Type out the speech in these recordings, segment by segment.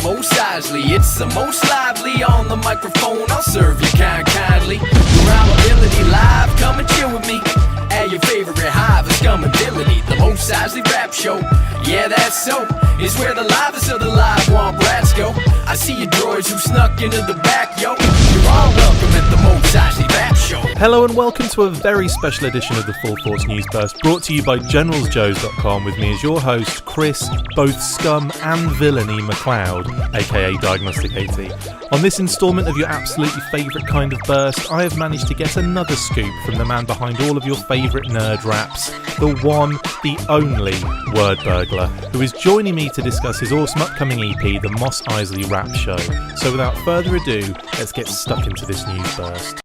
Mos Eisley. It's the most lively on the microphone. I'll serve you kindly. Probability live, come and chill with me. At your favorite hive of scum and villainy. The Mos Eisley Rap Show. Yeah, that's so. It's where the livest of the live want brats go. I see you droids who snuck into the back, yo. You're all welcome at the Mos Eisley Rap Show. Hello and welcome to a very special edition of the Full Force News Burst, brought to you by GeneralsJoes.com, with me as your host, Chris, both scum and villainy McLeod, aka Diagnostic AT. On this instalment of your absolutely favourite kind of burst, I have managed to get another scoop from the man behind all of your favourite nerd raps, the one, the only Wordburglar, who is joining me to discuss his awesome upcoming EP, the Mos Eisley Rap Show. So without further ado, let's get stuck into this news burst.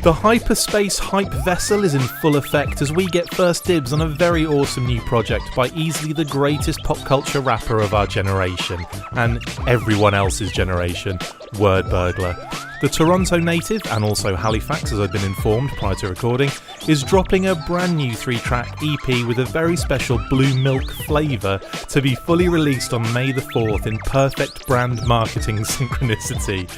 The hyperspace hype vessel is in full effect as we get first dibs on a very awesome new project by easily the greatest pop culture rapper of our generation, and everyone else's generation, Wordburglar. The Toronto native, and also Halifax as I've been informed prior to recording, is dropping a brand new 3-track EP with a very special blue milk flavour to be fully released on May the 4th in perfect brand marketing synchronicity.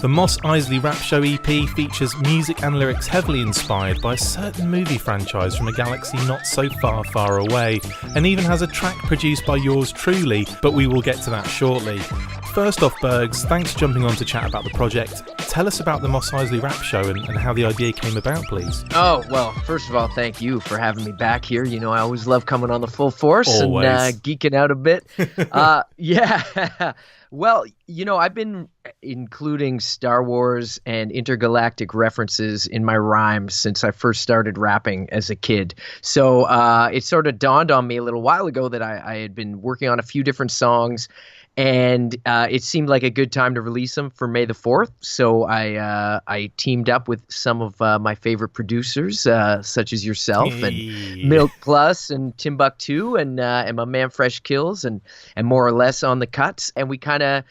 The Mos Eisley Rap Show EP features music and lyrics heavily inspired by a certain movie franchise from a galaxy not so far away, and even has a track produced by yours truly, but we will get to that shortly. First off, Bergs, thanks for jumping on to chat about the project. Tell us about the Mos Eisley Rap Show and how the idea came about, please. Oh, well, first of all, thank you for having me back here. You know, I always love coming on the Full Force Always. And geeking out a bit. Yeah. Well, you know, I've been including Star Wars and intergalactic references in my rhymes since I first started rapping as a kid. So it sort of dawned on me a little while ago that I had been working on a few different songs, and it seemed like a good time to release them for May the 4th. So I teamed up with some of my favorite producers, such as yourself and Milk Plus and Timbuktu and my man Fresh Kills and more or less on the cuts. And we kind of,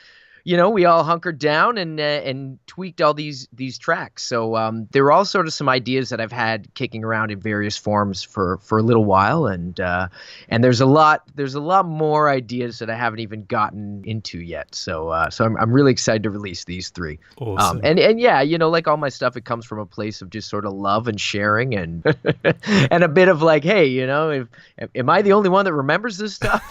you know, we all hunkered down and tweaked all these tracks. So there were all sort of some ideas that I've had kicking around in various forms for a little while, and there's a lot more ideas that I haven't even gotten into yet. So I'm really excited to release these 3. Awesome. And yeah, you know, like all my stuff, it comes from a place of just sort of love and sharing and and a bit of like, hey, you know, am I the only one that remembers this stuff?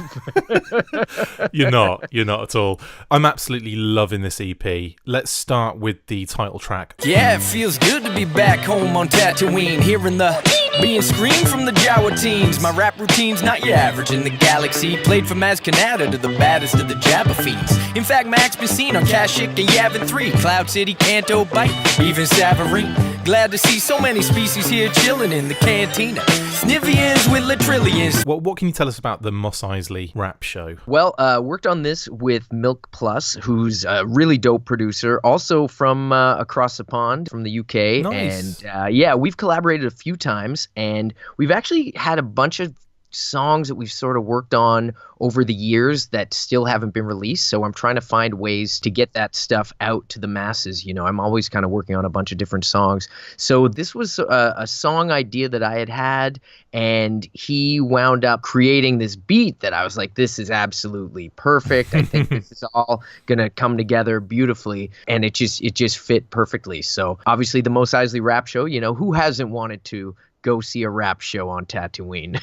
You're not at all. I'm absolutely loving this EP. Let's start with the title track. Yeah, it feels good to be back home on Tatooine, hearing the being screamed from the Jawa teens. My rap routine's not your average in the galaxy. Played from Maz Kanata to the baddest of the Jabba fiends. In fact, Max been seen on Kashyyyk and Yavin 3, Cloud City, Canto Bite, even Savarin. Glad to see so many species here chilling in the cantina. Snivians with latrillions. What can you tell us about the Mos Eisley Rap Show? Well, worked on this with Milk Plus, who's a really dope producer, also from across the pond from the UK. Nice. And yeah, we've collaborated a few times, and we've actually had a bunch of songs that we've sort of worked on over the years that still haven't been released. So I'm trying to find ways to get that stuff out to the masses. You know, I'm always kind of working on a bunch of different songs. So this was a song idea that I had, and he wound up creating this beat that I was like, this is absolutely perfect. I think this is all going to come together beautifully. And it just fit perfectly. So obviously the Mos Eisley Rap Show, you know, who hasn't wanted to go see a rap show on Tatooine?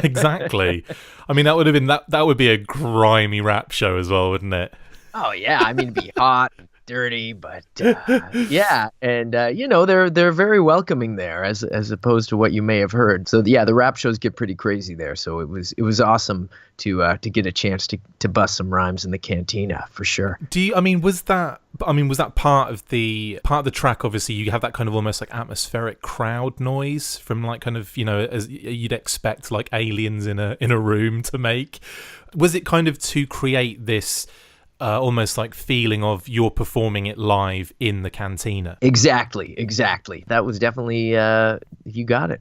Exactly. I mean, that would have been that would be a grimy rap show as well, wouldn't it? Oh yeah, I mean, it'd be hot and dirty, but yeah, and you know, they're very welcoming there, as opposed to what you may have heard. So yeah, the rap shows get pretty crazy there. So it was awesome to get a chance to bust some rhymes in the cantina for sure. Was that part of the track? Obviously, you have that kind of almost like atmospheric crowd noise from like kind of, you know, as you'd expect like aliens in a room to make. Was it kind of to create this almost like feeling of you're performing it live in the cantina? Exactly. That was definitely you got it.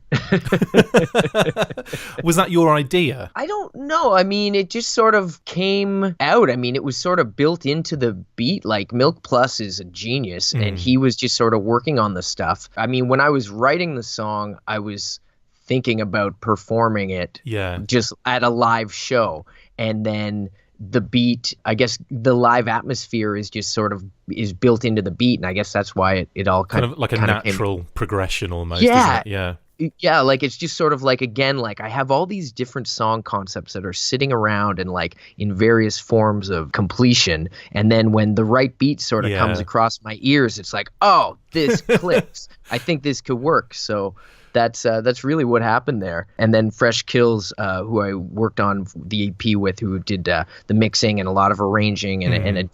Was that your idea? I don't know. I mean, it just sort of came out. I mean, it was sort of built into the beat. Like Milk Plus is a genius, and he was just sort of working on the stuff. I mean, when I was writing the song, I was thinking about performing it just at a live show, and then the beat, I guess the live atmosphere is just sort of is built into the beat, and I guess that's why it all kind of like a natural progression almost. Yeah. Isn't it? Yeah, like it's just sort of like, again, like I have all these different song concepts that are sitting around and like in various forms of completion, and then when the right beat sort of comes across my ears, it's like, oh, this clicks. I think this could work. So that's really what happened there. And then Fresh Kills, who I worked on the EP with, who did the mixing and a lot of arranging and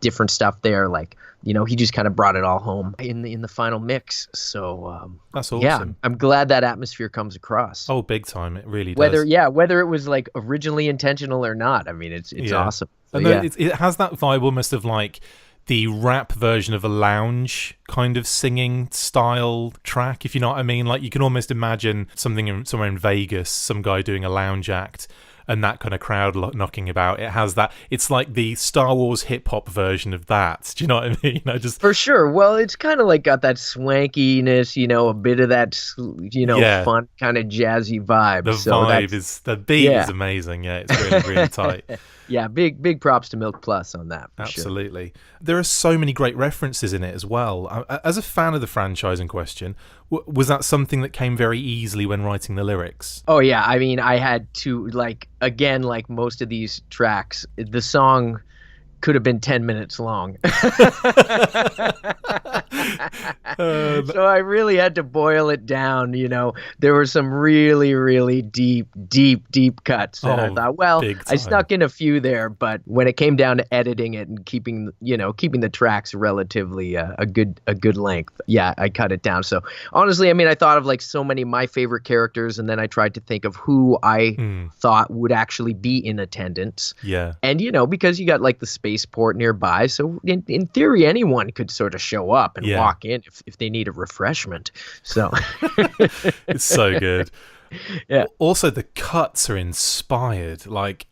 different stuff there, like, you know, he just kind of brought it all home in the final mix. So that's awesome. Yeah, I'm glad that atmosphere comes across. Oh, big time! It really does. Whether it was like originally intentional or not, I mean, it's awesome. So, and it has that vibe almost of like the rap version of a lounge kind of singing style track, if you know what I mean. Like you can almost imagine something somewhere in Vegas, some guy doing a lounge act, and that kind of crowd knocking about. It has that. It's like the Star Wars hip hop version of that. Do you know what I mean? Just for sure. Well, it's kind of like got that swankiness, you know, a bit of that, you know, fun kind of jazzy vibe. The beat is amazing. Yeah, it's really really tight. Yeah, big props to Milk Plus on that. Absolutely. Sure. There are so many great references in it as well. As a fan of the franchise in question, was that something that came very easily when writing the lyrics? Oh, yeah. I mean, I had to, like, again, like most of these tracks, the song could have been 10 minutes long. So I really had to boil it down. You know, there were some really, really deep cuts. And I thought, well, I snuck in a few there, but when it came down to editing it and keeping the tracks relatively a good length, yeah, I cut it down. So honestly, I mean, I thought of like so many of my favorite characters, and then I tried to think of who I thought would actually be in attendance. Yeah. And, you know, because you got like the spaceport nearby, so in theory, anyone could sort of show up and walk in if they need a refreshment. So it's so good. Yeah. Also, the cuts are inspired, like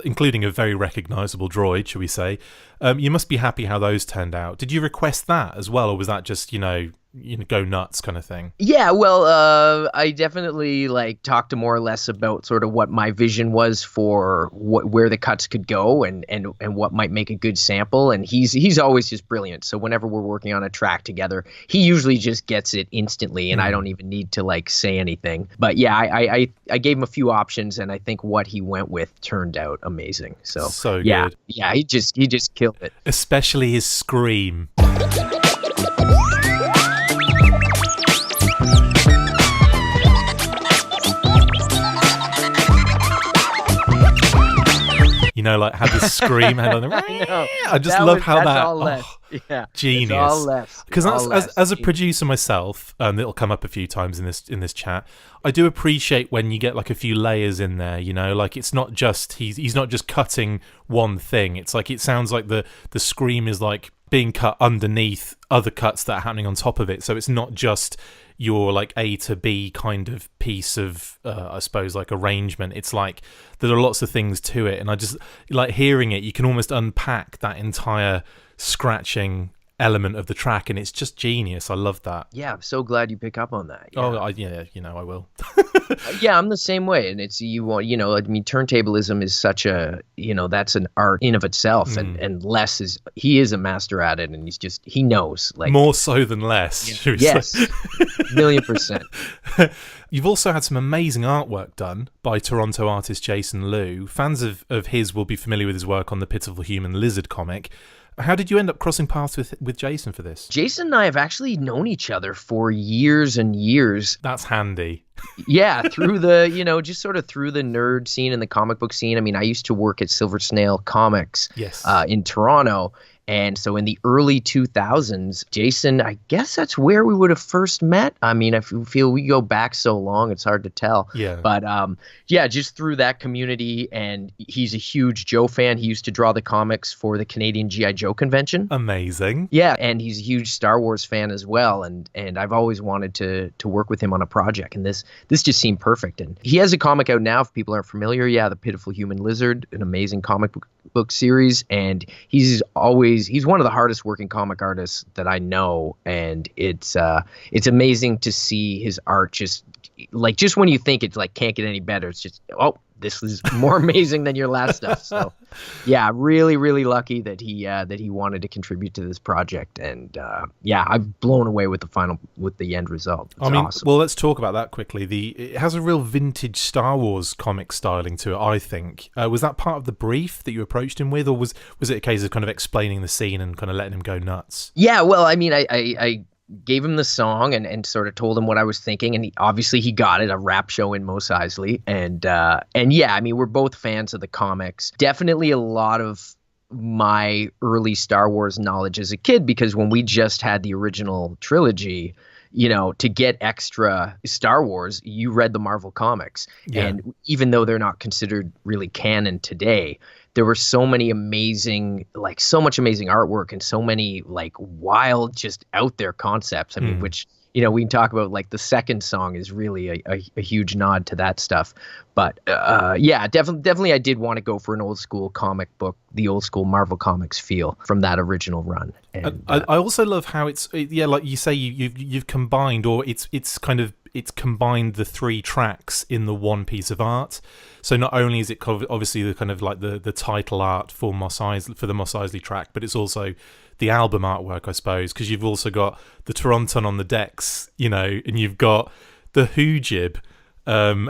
including a very recognizable droid, shall we say. You must be happy how those turned out. Did you request that as well, or was that just, you know, go nuts kind of thing? Yeah, well, I definitely like talked to more or less about sort of what my vision was for where the cuts could go and what might make a good sample. And he's always just brilliant. So whenever we're working on a track together, he usually just gets it instantly, and I don't even need to like say anything. But yeah, I gave him a few options, and I think what he went with turned out amazing. So yeah, good. Yeah, he just killed it. Especially his scream. You know, like had the scream head on. I just love how that. All left. Yeah, genius. It's all left. Because as a producer myself, it'll come up a few times in this chat. I do appreciate when you get like a few layers in there. You know, like it's not just he's not just cutting one thing. It's like it sounds like the scream is like being cut underneath other cuts that are happening on top of it. So it's not just your like A to B kind of piece of I suppose like arrangement. It's like there are lots of things to it, and I just like hearing it. You can almost unpack that entire scratching element of the track, and it's just genius. I love that. Yeah, I'm so glad you pick up on that. Yeah. Oh, you know, I will. Yeah, I'm the same way, and it's I mean, turntablism is such a, you know, that's an art in of itself, and Les is a master at it, and he knows, like more so than Les. Yeah. Yes, 1,000,000%. You've also had some amazing artwork done by Toronto artist Jason Liu. Fans of his will be familiar with his work on the Pitiful Human Lizard comic. How did you end up crossing paths with Jason for this? Jason and I have actually known each other for years and years. That's handy. Yeah, through the, you know, just sort of through the nerd scene and the comic book scene. I mean, I used to work at Silver Snail Comics in Toronto. And so in the early 2000s, Jason, I guess that's where we would have first met. I mean, I feel we go back so long, it's hard to tell. Yeah. But yeah, just through that community. And he's a huge Joe fan. He used to draw the comics for the Canadian G.I. Joe convention. Amazing. Yeah. And he's a huge Star Wars fan as well. And I've always wanted to work with him on a project. And this just seemed perfect. And he has a comic out now, if people aren't familiar. Yeah, The Pitiful Human Lizard, an amazing comic book series. And he's one of the hardest working comic artists that I know, and it's amazing to see his art just when you think it's like can't get any better, it's just this is more amazing than your last stuff. So, yeah, really, really lucky that he wanted to contribute to this project, and I'm blown away with the end result. It's awesome. Well, let's talk about that quickly. It has a real vintage Star Wars comic styling to it, I think. Was that part of the brief that you approached him with, or was it a case of kind of explaining the scene and kind of letting him go nuts? Yeah, well, I mean, I gave him the song and sort of told him what I was thinking, and he got it, a rap show in Mos Eisley, and yeah, I mean, we're both fans of the comics. Definitely a lot of my early Star Wars knowledge as a kid, because when we just had the original trilogy, to get extra Star Wars, you read the Marvel comics. Yeah. And even though they're not considered really canon today, there were so much amazing artwork and so many like wild, just out there concepts. I mean, which, we can talk about, like the second song is really a huge nod to that stuff. But definitely I did want to go for an old school comic book, the old school Marvel Comics feel from that original run. And, I also love how like you say, you've combined, or it's combined the 3 tracks in the one piece of art. So not only is it obviously the kind of like the title art for the Mos Eisley track, but it's also the album artwork, I suppose, because you've also got the Toronton on the decks, and you've got the Jib kind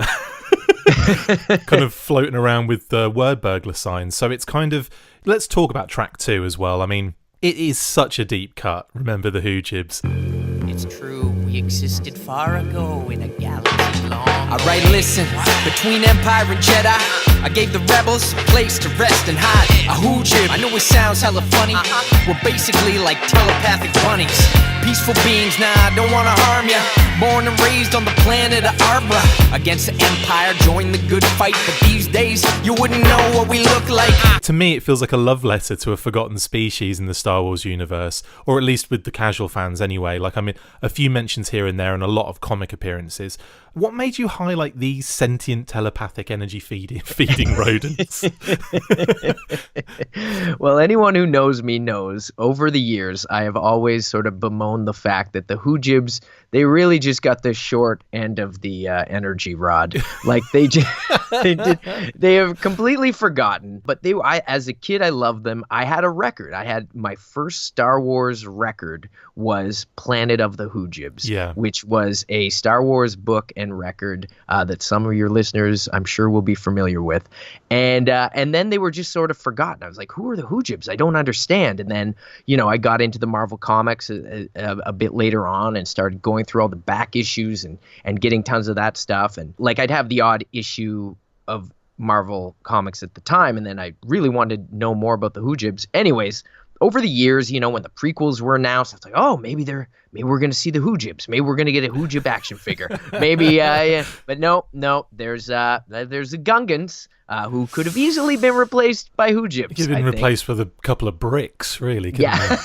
of floating around with the Wordburglar signs. So it's kind of, let's talk about track 2 as well. I mean, it is such a deep cut. Remember the Jibs. It's true, we existed far ago in a galaxy long. Alright, listen, between Empire and Jedi, I gave the rebels a place to rest and hide. A Jib, I know it sounds hella funny. We're basically like telepathic bunnies. Peaceful beings, nah, I don't wanna harm ya. Born and raised on the planet of Arbra. Against the Empire, join the good fight. But these days, you wouldn't know what we look like. To me, it feels like a love letter to a forgotten species in the Star Wars universe, or at least with the casual fans anyway. Like, I mean, a few mentions here and there and a lot of comic appearances. What made you highlight these sentient telepathic energy feeding rodents? Well, anyone who knows me knows over the years I have always sort of bemoaned the fact that the Jibs, they really just got the short end of the energy rod. Like they have completely forgotten. But as a kid, I loved them. I had a record. I had my first Star Wars record was Planet of the Jibs, which was a Star Wars book and record that some of your listeners, I'm sure, will be familiar with. And then they were just sort of forgotten. I was like, who are the Jibs? I don't understand. And then, I got into the Marvel comics a bit later on and started going through all the back issues and getting tons of that stuff. And like I'd have the odd issue of Marvel comics at the time, and then I really wanted to know more about the Jibs. Anyways, over the years, when the prequels were announced, I was like, oh, maybe we're going to see the Jibs. Maybe we're going to get a Jib action figure. Maybe, yeah. But no, there's the Gungans who could have easily been replaced by Jibs. Could have been replaced with a couple of bricks, really. Yeah.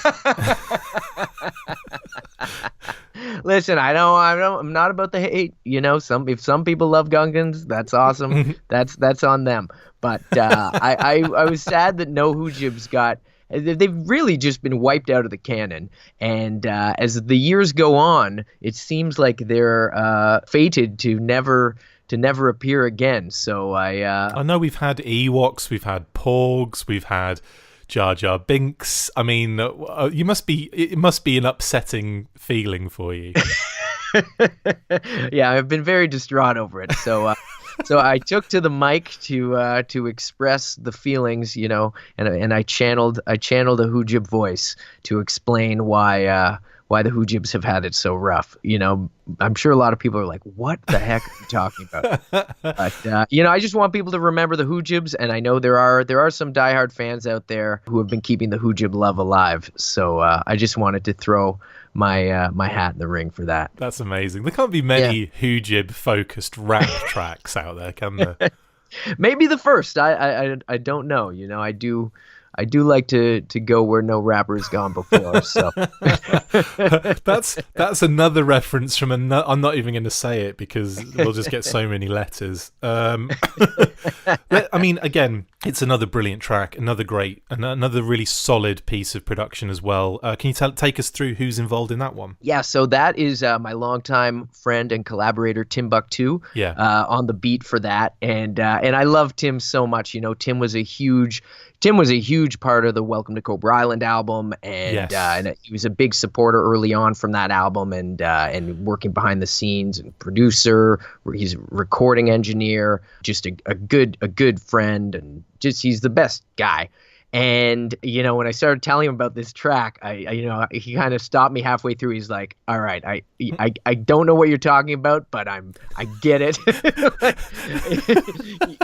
Listen, I'm not about the hate. If some people love Gungans, that's awesome. that's on them. But I was sad that no Jibs got. They've really just been wiped out of the canon, and as the years go on, it seems like they're fated to never appear again. So I know we've had Ewoks, we've had Porgs, we've had Jar Jar Binks. I mean, it must be an upsetting feeling for you. Yeah, I've been very distraught over it. So. So I took to the mic to express the feelings, and I channeled a Jib voice to explain why the Jibs have had it so rough. I'm sure a lot of people are like, what the heck are you talking about? But, I just want people to remember the Jibs, and I know there are some diehard fans out there who have been keeping the Jib love alive. So I just wanted to throw my hat in the ring for that. That's amazing. There can't be many Jib focused rap tracks out there, can there? Maybe the first. I don't know. I I do like to go where no rapper has gone before. So that's another reference from I'm not even going to say it because we'll just get so many letters. I mean, again, it's another brilliant track, another really solid piece of production as well. Can you take us through who's involved in that one? Yeah, so that is my longtime friend and collaborator Timbuktu on the beat for that, and I love Tim so much. You know, Tim was a huge part of the Welcome to Cobra Island album, and he was a big supporter early on from that album, and working behind the scenes and producer. He's a recording engineer, just a good friend, and just he's the best guy. And, you know, when I started telling him about this track, he kind of stopped me halfway through. He's like, all right, I don't know what you're talking about, but I get it.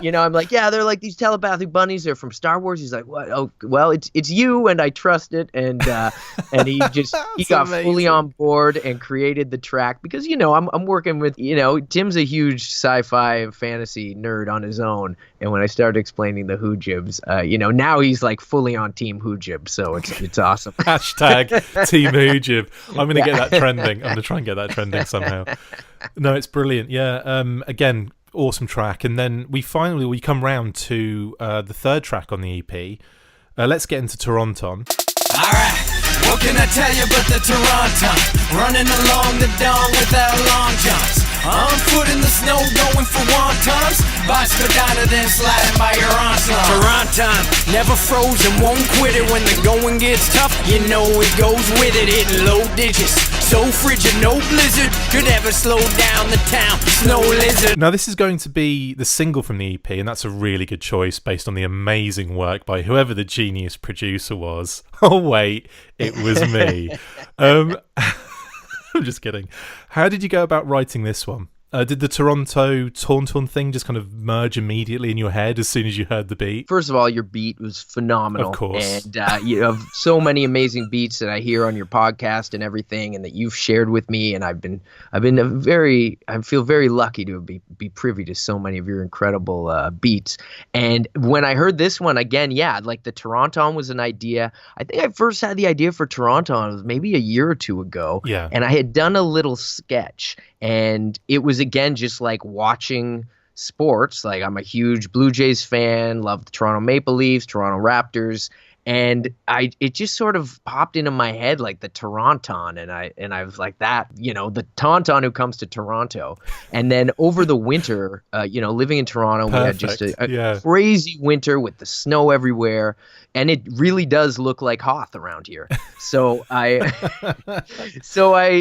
You know, I'm like, yeah, they're like these telepathic bunnies. They're from Star Wars. He's like, what? Oh, well, it's you, and I trust it. And he got amazing. Fully on board and created the track because, you know, I'm working with, you know, Tim's a huge sci-fi fantasy nerd on his own. And when I started explaining the Who Jibs, you know, now he's like fully on Team Who Jib, so it's awesome. Hashtag Team Who Jib. I'm going to get that trending. I'm going to try and get that trending somehow. No, it's brilliant. Yeah. Again, awesome track. And then we come round to the third track on the EP. Let's get into Toronto. All right. What can I tell you but the Toronto? Running along the dawn without long jumps. On foot in the snow going for wontons. By Spadina then sliding by your onslaught. Toronto, never frozen, won't quit it when the going gets tough. You know it goes with it, hitting low digits. So frigid, no blizzard could ever slow down the town. Snow lizard. Now this is going to be the single from the EP, and that's a really good choice based on the amazing work by whoever the genius producer was. Oh wait, it was me. I'm just kidding. How did you go about writing this one? Did the Toronto Tauntaun thing just kind of merge immediately in your head as soon as you heard the beat? First of all, your beat was phenomenal. Of course. And you have so many amazing beats that I hear on your podcast and everything, and that you've shared with me. And I feel very lucky to be privy to so many of your incredible beats. And when I heard this one again, like the Toronto was an idea. I think I first had the idea for Toronto maybe a year or two ago. Yeah. And I had done a little sketch, and it was again just like watching sports. Like I'm a huge Blue Jays fan, love the Toronto Maple Leafs, Toronto Raptors, and it just sort of popped into my head like the Toronton, and I was like that, you know, the Tauntaun who comes to Toronto. And then over the winter, you know, living in Toronto, Perfect. we had just a crazy winter with the snow everywhere, and it really does look like Hoth around here. So I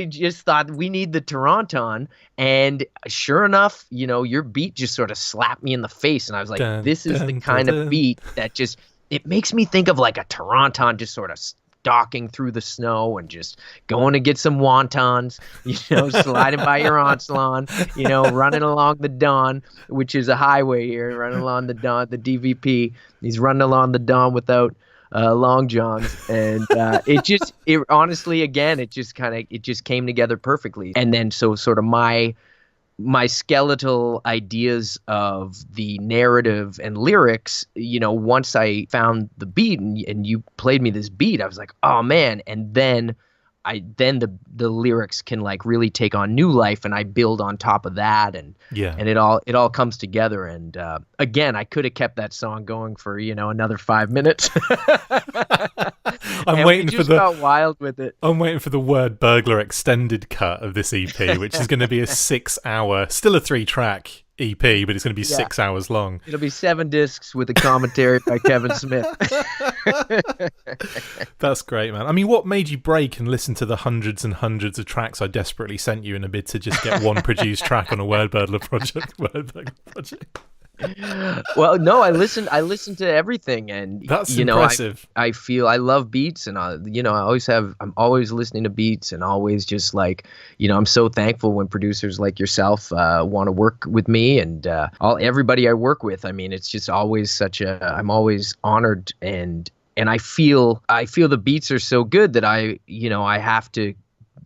just thought we need the Toronton, and sure enough, you know, your beat just sort of slapped me in the face, and I was like, this is the kind of beat that just, it makes me think of like a Toronton just sort of stalking through the snow and just going to get some wontons, you know, sliding by your aunt's lawn, you know, running along the Don, which is a highway here, running along the Don, the DVP. He's running along the Don without long johns, and it honestly, again, it just came together perfectly. And then so sort of my skeletal ideas of the narrative and lyrics, you know, once I found the beat and you played me this beat, I was like, oh man. And then the lyrics can like really take on new life, and I build on top of that, and it all comes together. And again, I could have kept that song going for, you know, another 5 minutes. I'm waiting for got wild with it. I'm waiting for the Wordburglar extended cut of this EP, which is going to be a 6 hour, still a 3-track EP, but it's going to be 6 hours long. It'll be 7 discs with a commentary by Kevin Smith. That's great, man. I mean, what made you break and listen to the hundreds and hundreds of tracks I desperately sent you in a bid to just get one produced track on a Wordburglar project? Well, no, I listened to everything, and that's impressive. Impressive. I love beats, and I'm always listening to beats, and always just like, you know, I'm so thankful when producers like yourself want to work with me, and everybody I work with. I mean, it's just always I'm always honored, and I feel the beats are so good that I have to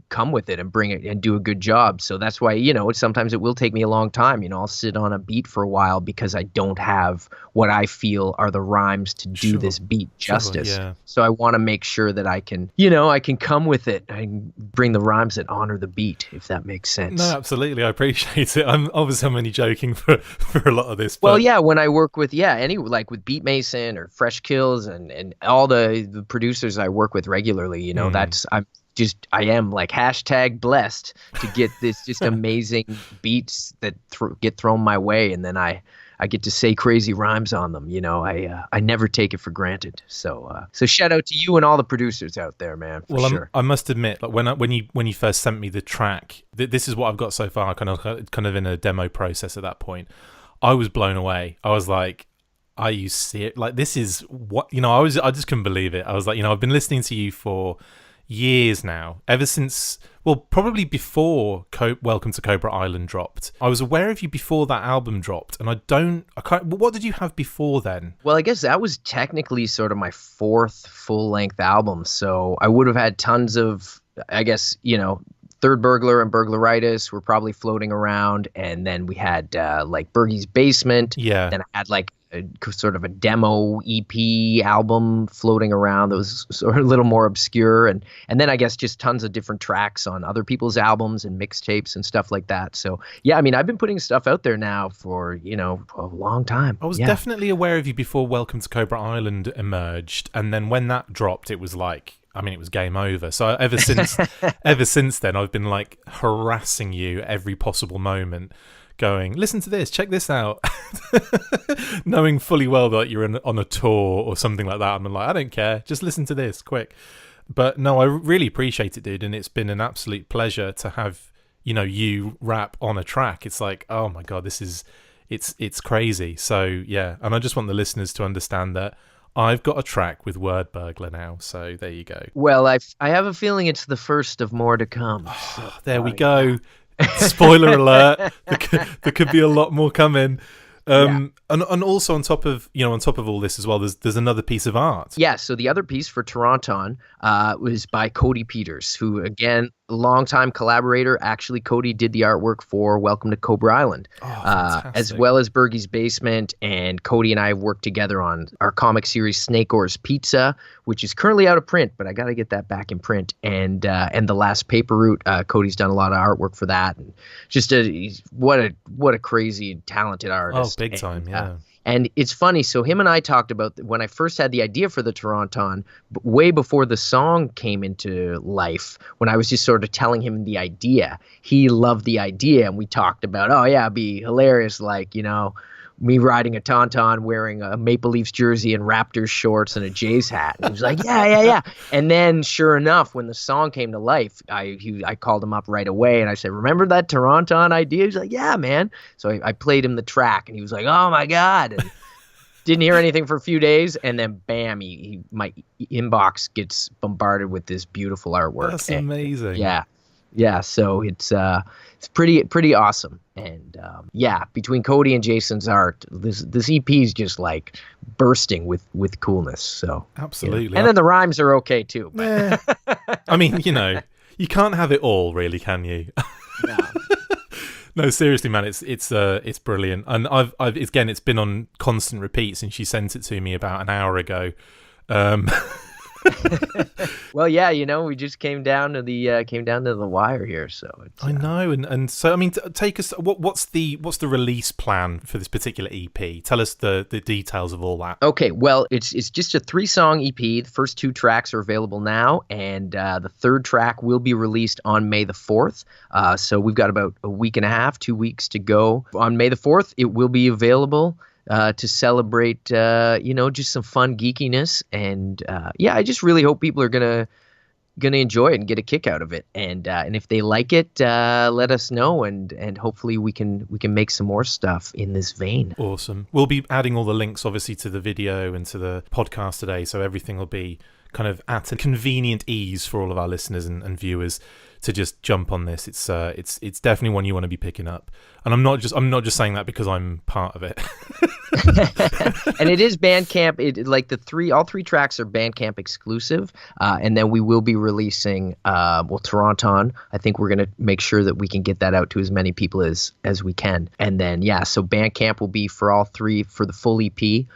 come with it and bring it and do a good job. So that's why, sometimes it will take me a long time. I'll sit on a beat for a while because I don't have what I feel are the rhymes to do this beat justice. Yeah. So I want to make sure that I can, I can come with it. I can bring the rhymes that honor the beat, if that makes sense. No, absolutely. I appreciate it. I'm only joking for a lot of this. But... Well, yeah, when I work with, with Beat Mason or Fresh Kills and all the producers I work with regularly, I am like #blessed to get this just amazing beats that get thrown my way, and then I get to say crazy rhymes on them. I never take it for granted. So shout out to you and all the producers out there, man. Sure. I must admit, like when you first sent me the track, this is what I've got so far. Kind of in a demo process at that point. I was blown away. I was like, "Are you serious? Like, this is what?" I just couldn't believe it. I was like, I've been listening to you for years now, ever since, well, probably before Welcome to Cobra Island dropped. I was aware of you before that album dropped, and I can't. What did you have before then? Well, I guess that was technically sort of my 4th full-length album, so I would have had tons of, I guess, Third Burglar and Burglaritis were probably floating around, and then we had like Bergie's Basement. Yeah. Then I had like sort of a demo EP album floating around that was sort of a little more obscure, and then I guess just tons of different tracks on other people's albums and mixtapes and stuff like that. So yeah, I mean, I've been putting stuff out there now for a long time. I was definitely aware of you before Welcome to Cobra Island emerged, and then when that dropped, it was like, it was game over. So ever since then, I've been like harassing you every possible moment, going, listen to this, check this out, knowing fully well that you're on a tour or something like that. I'm like, I don't care, just listen to this, quick. But no, I really appreciate it, dude, and it's been an absolute pleasure to have you rap on a track. It's like, oh my god, it's crazy. So yeah, and I just want the listeners to understand that I've got a track with Wordburglar now, so there you go. Well, I have a feeling it's the first of more to come. So, there we go. Spoiler alert! There could be a lot more coming. And also on top of all this as well, there's another piece of art. Yeah. So the other piece for Toronton was by Cody Peters, who again, longtime collaborator. Actually, Cody did the artwork for Welcome to Cobra Island, as well as Bergie's Basement. And Cody and I have worked together on our comic series Snake Oars Pizza, which is currently out of print, but I got to get that back in print. And The Last Paper Route. Cody's done a lot of artwork for that, and just what a crazy talented artist. Oh, big time, yeah. And it's funny, so him and I talked about when I first had the idea for the Toronton, way before the song came into life, when I was just sort of telling him the idea. He loved the idea, and we talked about, oh yeah, it'd be hilarious, like, me riding a Tauntaun wearing a Maple Leafs jersey and Raptors shorts and a Jays hat. And he was like, yeah. And then sure enough, when the song came to life, I called him up right away and I said, remember that Toronton idea? He was like, yeah, man. So I played him the track and he was like, oh my God. And didn't hear anything for a few days. And then bam, my inbox gets bombarded with this beautiful artwork. That's amazing. Yeah. So it's pretty awesome. And between Cody and Jason's art, this EP is just like bursting with coolness. So absolutely. And then the rhymes are okay too. But. I mean, you can't have it all, really, can you? No. No, seriously, man, it's brilliant. And I've it's been on constant repeat since you sent it to me about an hour ago. Well, yeah, we just came down to the wire here, so it's, I know, and so I mean, take us. What's the release plan for this particular EP? Tell us the details of all that. Okay, well, it's just a 3-song EP. The first 2 tracks are available now, and the 3rd track will be released on May the 4th. So we've got about a week and a half, 2 weeks to go. On May the 4th, it will be available. To celebrate, just some fun geekiness, and I just really hope people are gonna enjoy it and get a kick out of it, and if they like it, let us know, and hopefully we can make some more stuff in this vein. Awesome. We'll be adding all the links, obviously, to the video and to the podcast today, so everything will be kind of at a convenient ease for all of our listeners and viewers to just jump on this. It's definitely one you want to be picking up. And I'm not just saying that because I'm part of it. And it is Bandcamp. All three tracks are Bandcamp exclusive. And then we will be releasing Toronton. I think we're gonna make sure that we can get that out to as many people as we can. And then so Bandcamp will be for all three for the full EP.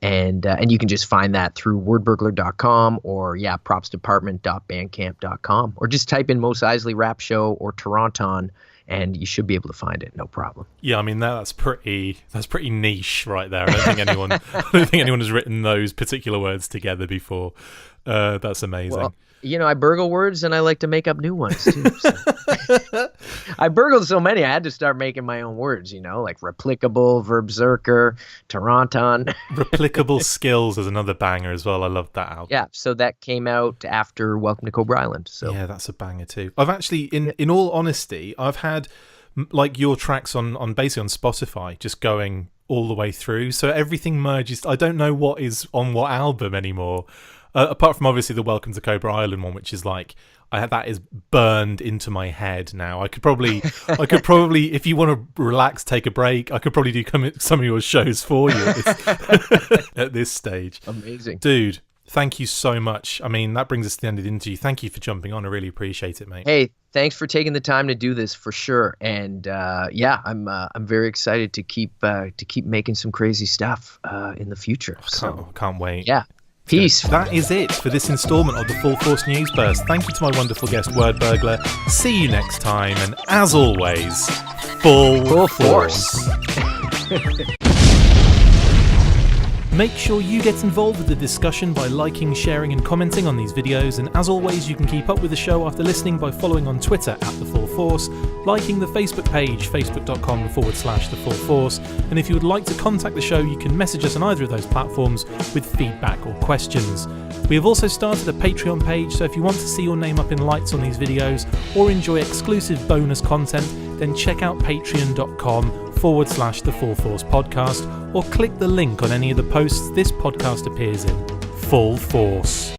And you can just find that through wordburglar.com or propsdepartment.bandcamp.com, or just type in Mos Eisley Rap Show or Toronton, and you should be able to find it, no problem. Yeah, I mean that's pretty niche right there. I don't think anyone has written those particular words together before. That's amazing. Well, I burgle words and I like to make up new ones too. So. I burgled so many, I had to start making my own words, like replicable, verbzerker, Toronton. Replicable Skills is another banger as well. I love that album. Yeah, so that came out after Welcome to Cobra Island. So yeah, that's a banger too. I've actually, in all honesty, I've had like your tracks on basically on Spotify just going all the way through. So everything merges. I don't know what is on what album anymore. Apart from obviously the Welcome to Cobra Island one, which is like that is burned into my head now. I could probably, if you want to relax, take a break, I could probably do some of your shows for you at this stage. Amazing, dude. Thank you so much. I mean, that brings us to the end of the interview. Thank you for jumping on. I really appreciate it, mate. Hey, thanks for taking the time to do this for sure. And I'm very excited to keep making some crazy stuff in the future. Can't wait. Yeah. Peace. That is it for this installment of the Full Force News Burst. Thank you to my wonderful guest, Wordburglar. See you next time, and as always, full force. Make sure you get involved with the discussion by liking, sharing and commenting on these videos, and as always you can keep up with the show after listening by following on Twitter @TheFullForce, liking the Facebook page facebook.com/TheFullForce, and if you would like to contact the show you can message us on either of those platforms with feedback or questions. We have also started a Patreon page, so if you want to see your name up in lights on these videos or enjoy exclusive bonus content, then check out patreon.com/TheFullForce podcast, or click the link on any of the posts this podcast appears in. Full Force.